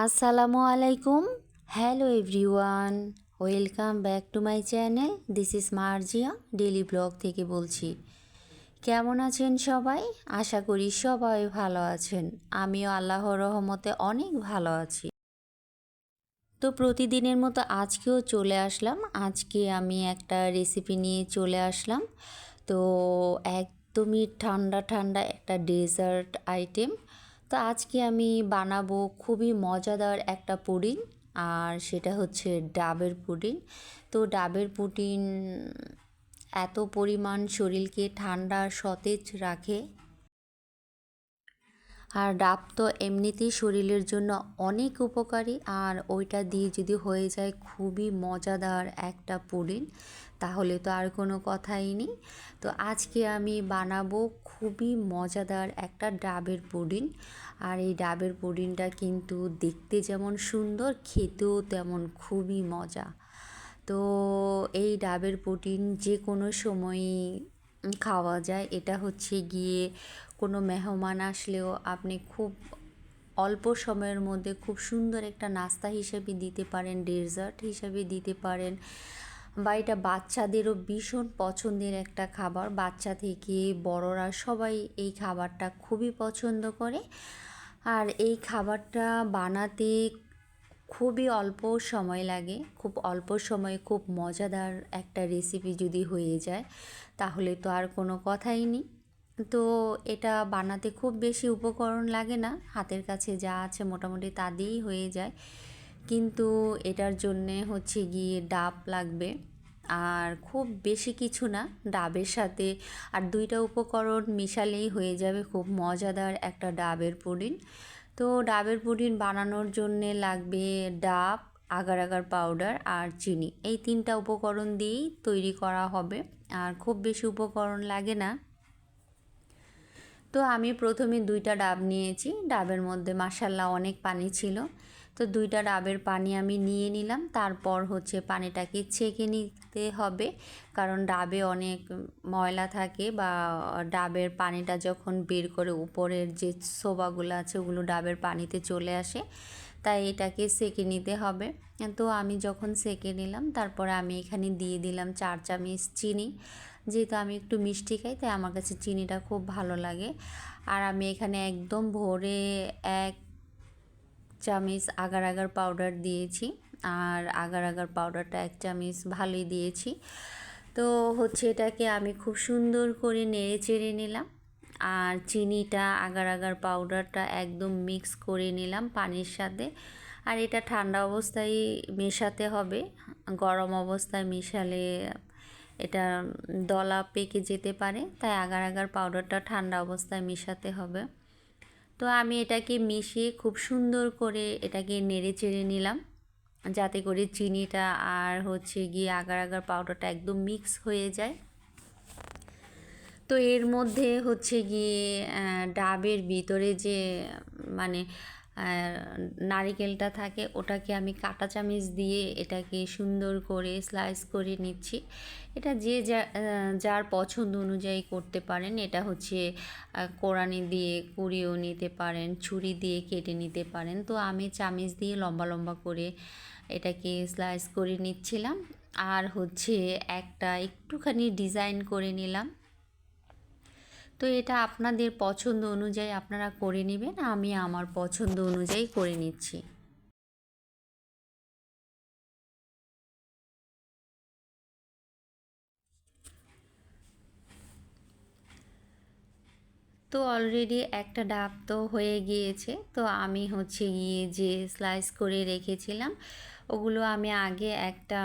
আসসালামু আলাইকুম। Hello everyone, welcome back to my channel. This is Marjia daily blog থেকে বলছি। কেমন আছেন সবাই? আশা করি সবাই ভালো আছেন। আমিও আল্লাহর রহমতে অনেক ভালো আছি। তো প্রতিদিনের মতো আজকেও চলে আসলাম। আজকে আমি একটা রেসিপি নিয়ে চলে আসলাম। তো একদমই ঠান্ডা ঠান্ডা একটা ডেজার্ট আইটেম। তো আজকে আমি বানাবো খুবই মজাদার একটা পুডিং, আর সেটা হচ্ছে ডাবের পুডিং। তো ডাবের পুডিং এত পরিমাণ শরীরকে ঠান্ডা সতেজ রাখে, আর ডাব তো এমনিতেই শরীরের জন্য অনেক উপকারী, আর ওইটা দিয়ে যদি হয়ে যায় খুবই মজাদার একটা পুডিং, তাহলে তো আর কোনো কথাই নেই। তো আজকে আমি বানাবো খুবই মজাদার একটা ডাবের পুডিং। আর এই ডাবের পুডিংটা কিন্তু দেখতে যেমন সুন্দর, খেতেও তেমন খুবই মজা। তো এই ডাবের পুডিং যে কোনো সময়ই খাওয়া যায়। এটা হচ্ছে গিয়ে কোনো মেহমান আসলেও আপনি খুব অল্প সময়ের মধ্যে খুব সুন্দর একটা নাস্তা হিসেবে দিতে পারেন, ডেজার্ট হিসেবে দিতে পারেন, বা এটা বাচ্চাদেরও ভীষণ পছন্দের একটা খাবার। বাচ্চা থেকে বড়রা সবাই এই খাবারটা খুবই পছন্দ করে। আর এই খাবারটা বানাতে খুবই অল্প সময় লাগে। খুব অল্প সময়ে খুব মজাদার একটা রেসিপি যদি হয়ে যায়, তাহলে তো আর কোনো কথাই নেই। তো এটা বানাতে খুব বেশি উপকরণ লাগে না, হাতের কাছে যা আছে মোটামুটি তা দিয়েই হয়ে যায়। কিন্তু এটার জন্যে হচ্ছে গিয়ে ডাব লাগবে, আর খুব বেশি কিছু না। ডাবের সাথে আর দুইটা উপকরণ মিশালেই হয়ে যাবে খুব মজাদার একটা ডাবের পুডিং। তো ডাবের পুডিং বানানোর জন্যে লাগবে ডাব, আগার আগার পাউডার আর চিনি। এই তিনটা উপকরণ দিয়েই তৈরি করা হবে, আর খুব বেশি উপকরণ লাগে না। তো আমি প্রথমে দুইটা ডাব নিয়েছি। ডাবের মধ্যে মাশাআল্লাহ অনেক পানি ছিল। তো দুইটা ডাবের পানি আমি নিয়ে নিলাম। তারপর হচ্ছে পানিটাকে ছেঁকে নিতে হবে, কারণ ডাবে অনেক ময়লা থাকে, বা ডাবের পানিটা যখন বের করে উপরের যে ছোবাগুলো আছে ওগুলো ডাবের পানিতে চলে আসে, তাই এটাকে সেঁকে নিতে হবে। তো আমি যখন সেঁকে নিলাম, তারপরে আমি এখানে দিয়ে দিলাম 4 চামচ চিনি। যেহেতু আমি একটু মিষ্টি খাই, তাই আমার কাছে চিনিটা খুব ভালো লাগে। আর আমি এখানে একদম ভোরে 1 চামচ আগার আগার পাউডার দিয়েছি, আর আগার আগার পাউডারটা 1 চামচ ভালোই দিয়েছি। তো হচ্ছে এটাকে আমি খুব সুন্দর করে নেড়ে চেড়ে নিলাম, আর চিনিটা আগার আগার পাউডারটা একদম মিক্স করে নিলাম পানির সাথে। আর এটা ঠান্ডা অবস্থায় মেশাতে হবে, গরম অবস্থায় মেশালে এটা দলা পেকে যেতে পারে, তাই আগার আগার পাউডারটা ঠান্ডা অবস্থায় মেশাতে হবে। তো আমি এটাকে মিশিয়ে খুব সুন্দর করে এটাকে নেড়ে চেড়ে নিলাম, যাতে করে চিনিটা আর হচ্ছে গিয়ে আগার আগার পাউডারটা একদম মিক্স হয়ে যায়। তো এর মধ্যে হচ্ছে গিয়ে ডাবের ভিতরে যে মানে নারিকেলটা থাকে, ওটাকে আমি কাঁটা চামচ দিয়ে এটাকে সুন্দর করে স্লাইস করে নিচ্ছি। এটা যে যার পছন্দ অনুযায়ী করতে পারেন। এটা হচ্ছে কোরানি দিয়ে কুড়িয়েও নিতে পারেন, ছুরি দিয়ে কেটে নিতে পারেন। তো আমি চামচ দিয়ে লম্বা লম্বা করে এটাকে স্লাইস করে নিচ্ছিলাম, আর হচ্ছে একটা একটুখানি ডিজাইন করে নিলাম। তো এটা আপনাদের পছন্দ অনুযায়ী আপনারা করে নেবেন, আমি আমার পছন্দ অনুযায়ী করে নিচ্ছি। তো অলরেডি একটা ডাব তো হয়ে গিয়েছে। তো আমি হচ্ছে গিয়ে যে স্লাইস করে রেখেছিলাম ওগুলো আমি আগে একটা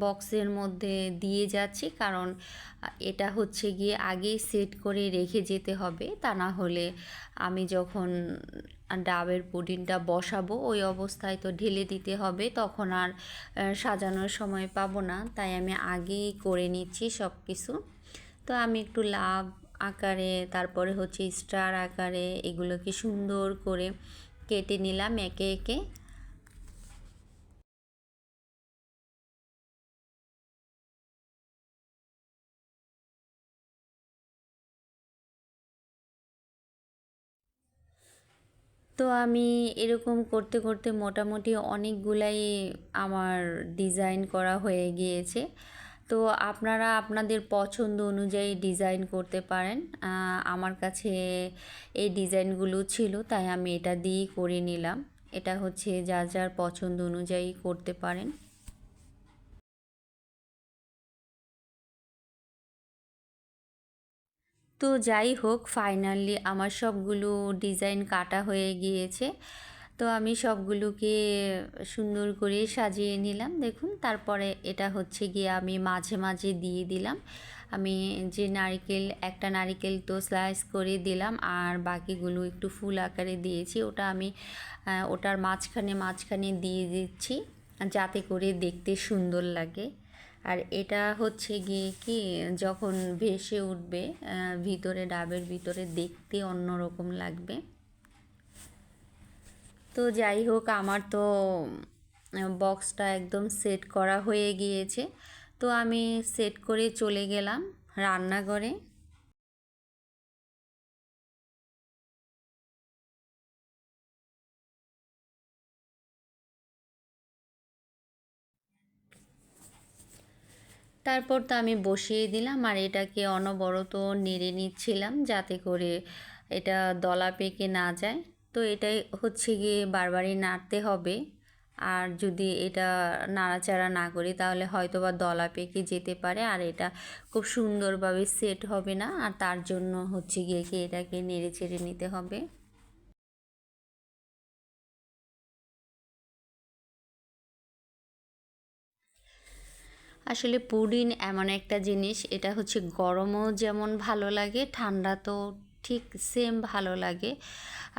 বক্সের মধ্যে দিয়ে যাচ্ছি, কারণ এটা হচ্ছে গিয়ে আগেই সেট করে রেখে যেতে হবে। তা না হলে আমি যখন ডাবের পুডিংটা বসাবো ওই অবস্থায় তো ঢেলে দিতে হবে, তখন আর সাজানোর সময় পাবো না। তাই আমি আগেই করে নিচ্ছি সব কিছু। তো আমি একটু লাভ আকারে, তারপরে হচ্ছে স্টার আকারে এগুলোকে সুন্দর করে কেটে নিলাম একে একে। তো আমি এরকম করতে করতে মোটামুটি অনেকগুলাই আমার ডিজাইন করা হয়ে গিয়েছে। তো আপনারা আপনাদের পছন্দ অনুযায়ী ডিজাইন করতে পারেন। আমার কাছে এই ডিজাইনগুলো ছিল, তাই আমি এটা দিয়েই করে নিলাম। এটা হচ্ছে যার যার পছন্দ অনুযায়ী করতে পারেন। তো যাই হোক, ফাইনালি আমার সবগুলো ডিজাইন কাটা হয়ে গিয়েছে। তো আমি সবগুলোকে সুন্দর করে সাজিয়ে নিলাম দেখুন। তারপরে এটা হচ্ছে গিয়ে আমি মাঝে মাঝে দিয়ে দিলাম। আমি যে নারকেল, একটা নারকেল তো স্লাইস করে দিলাম, আর বাকিগুলো একটু ফুল আকারে দিয়েছি। ওটা আমি ওটার মাঝখানে মাঝখানে দিয়ে দিচ্ছি, যাতে করে দেখতে সুন্দর লাগে। আর এটা হচ্ছে গিয়ে কি, যখন ভেসে উঠবে ভিতরে, ডাবের ভিতরে দেখতে অন্যরকম লাগবে। তো যাই হোক, আমার তো বক্সটা একদম সেট করা হয়ে গিয়েছে। তো আমি সেট করে চলে গেলাম রান্নাঘরে। তারপর তো আমি বসিয়ে দিলাম, আর এটাকে অনবরত নেড়ে নিচ্ছিলাম যাতে করে এটা দলা পেকে না যায়। তো এটাই হচ্ছে গিয়ে বারবারই নাড়তে হবে। আর যদি এটা নাড়াচাড়া না করি তাহলে হয়তো বা দলা পেকে যেতে পারে, আর এটা খুব সুন্দরভাবে সেট হবে না। আর তার জন্য হচ্ছে গিয়ে কি এটাকে নেড়ে চেড়ে নিতে হবে। আসলে পুডিং এমন একটা জিনিস, এটা হচ্ছে গরমও যেমন ভালো লাগে, ঠান্ডা তো ঠিক সেম ভালো লাগে।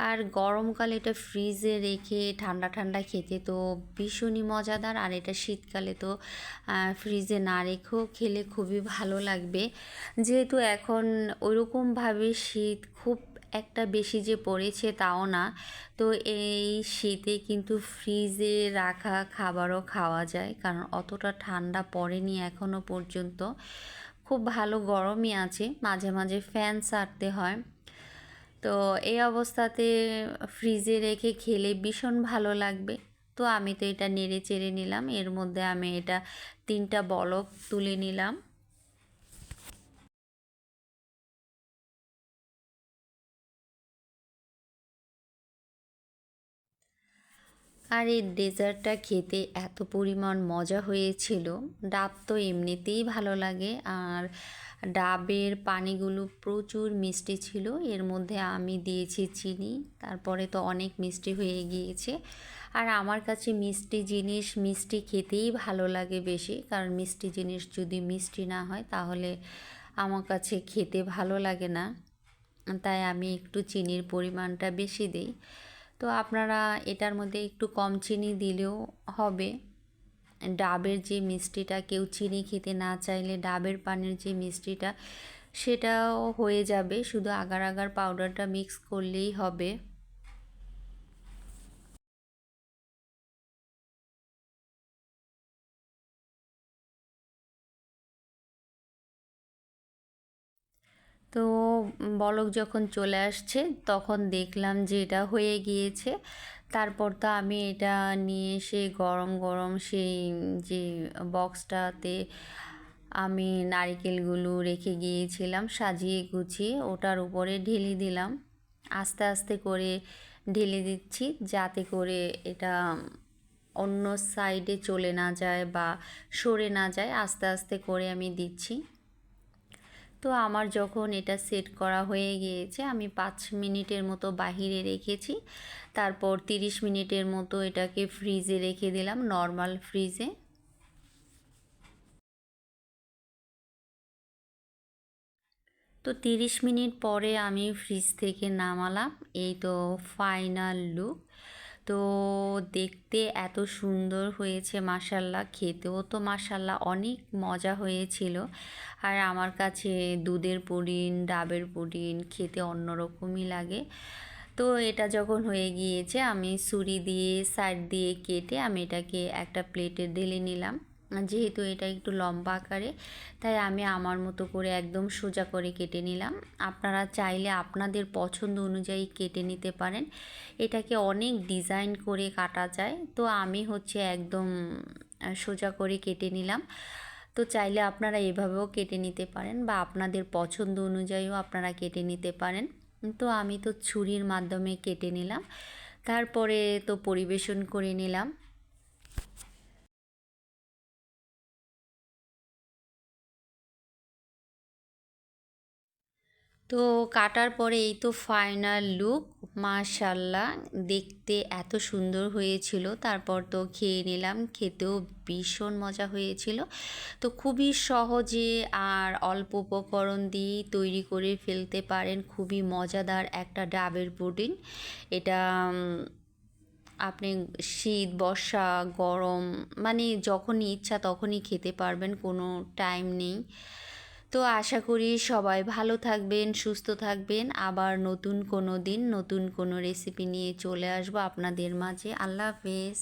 আর গরমকালে এটা ফ্রিজে রেখে ঠান্ডা ঠান্ডা খেতে তো ভীষণই মজাদার। আর এটা শীতকালে তো ফ্রিজে না রেখেও খেলে খুবই ভালো লাগবে। যেহেতু এখন ওইরকমভাবে শীত খুব একটা বেশি যে পড়েছে তাও না। তো এই শীতে কিন্তু ফ্রিজে রাখা খাবারও খাওয়া যায়, কারণ অতটা ঠান্ডা পড়েনি এখনও পর্যন্ত। খুব ভালো গরমই আছে, মাঝে মাঝে ফ্যান ছাড়তে হয়। তো এই অবস্থাতে ফ্রিজে রেখে খেলে ভীষণ ভালো লাগবে। তো আমি তো এটা নেড়ে চেড়ে নিলাম, এর মধ্যে আমি এটা 3টা বলক তুলে নিলাম। আর এই ডেজার্টটা খেতে এত পরিমাণ মজা হয়েছিল। ডাব তো এমনিতেই ভালো লাগে, আর ডাবের পানিগুলো প্রচুর মিষ্টি ছিল। এর মধ্যে আমি দিয়েছি চিনি, তারপরে তো অনেক মিষ্টি হয়ে গিয়েছে। আর আমার কাছে মিষ্টি জিনিস মিষ্টি খেতেই ভালো লাগে বেশি, কারণ মিষ্টি জিনিস যদি মিষ্টি না হয় তাহলে আমার কাছে খেতে ভালো লাগে না। তাই আমি একটু চিনির পরিমাণটা বেশি দিই। তো আপনারা এটার মধ্যে একটু কম চিনি দিলেও হবে। ডাবের যে মিষ্টিটা, কেউ চিনি খেতে না চাইলে ডাবের পানির যে মিষ্টিটা সেটাও হয়ে যাবে, শুধু আগার আগার পাউডারটা মিক্স করলেই হবে। তো বলক যখন চলে আসছে তখন দেখলাম যে এটা হয়ে গিয়েছে। তারপর তো আমি এটা নিয়ে এসে গরম গরম সেই যে বক্সটাতে আমি নারকেলগুলো রেখে গিয়েছিলাম সাজিয়ে গুছিয়ে, ওটার উপরে ঢেলে দিলাম। আস্তে আস্তে করে ঢেলে দিচ্ছি যাতে করে এটা অন্য সাইডে চলে না যায় বা সরে না যায়, আস্তে আস্তে করে আমি দিচ্ছি। তো আমার যখন এটা সেট করা হয়ে গিয়েছে, আমি 5 মিনিটের মতো বাহিরে রেখেছি। তারপর 30 মিনিটের মতো এটাকে ফ্রিজে রেখে দিলাম, নর্মাল ফ্রিজে। তো 30 মিনিট পরে আমি ফ্রিজ থেকে নামালাম। এই তো ফাইনাল লুক। তো দেখতে এত সুন্দর হয়েছে মাশাল্লাহ, খেতেও তো মাশাল্লাহ অনেক মজা হয়েছিল। আর আমার কাছে দুধের পুডিং, ডাবের পুডিং খেতে অন্যরকমই লাগে। তো এটা যখন হয়ে গিয়েছে, আমি ছুরি দিয়ে সাইড দিয়ে কেটে আমি এটাকে একটা প্লেটে ঢেলে নিলাম। যেহেতু এটা একটু লম্বা আকারে, তাই আমি আমার মতো করে একদম সোজা করে কেটে নিলাম। আপনারা চাইলে আপনাদের পছন্দ অনুযায়ী কেটে নিতে পারেন। এটাকে অনেক ডিজাইন করে কাটা যায়, তো আমি হচ্ছে একদম সোজা করে কেটে নিলাম। তো চাইলে আপনারা এভাবেও কেটে নিতে পারেন বা আপনাদের পছন্দ অনুযায়ীও আপনারা কেটে নিতে পারেন। তো আমি তো ছুরির মাধ্যমে কেটে নিলাম, তারপরে তো পরিবেশন করে নিলাম। তো কাটার পরে এই তো ফাইনাল লুক, মাশাল্লাহ দেখতে এত সুন্দর হয়েছিল। তারপর তো খেয়ে নিলাম, খেতেও ভীষণ মজা হয়েছিল। তো খুবই সহজে আর অল্প উপকরণ দিয়েই তৈরি করে ফেলতে পারেন খুবই মজাদার একটা ডাবের পুডিং। এটা আপনি শীত, বর্ষা, গরম মানে যখনই ইচ্ছা তখনই খেতে পারবেন, কোনো টাইম নেই। তো আশা করি সবাই ভালো থাকবেন, সুস্থ থাকবেন। আবার নতুন কোনো দিন নতুন কোনো রেসিপি নিয়ে চলে আসবো আপনাদের মাঝে। আল্লাহ হাফেজ।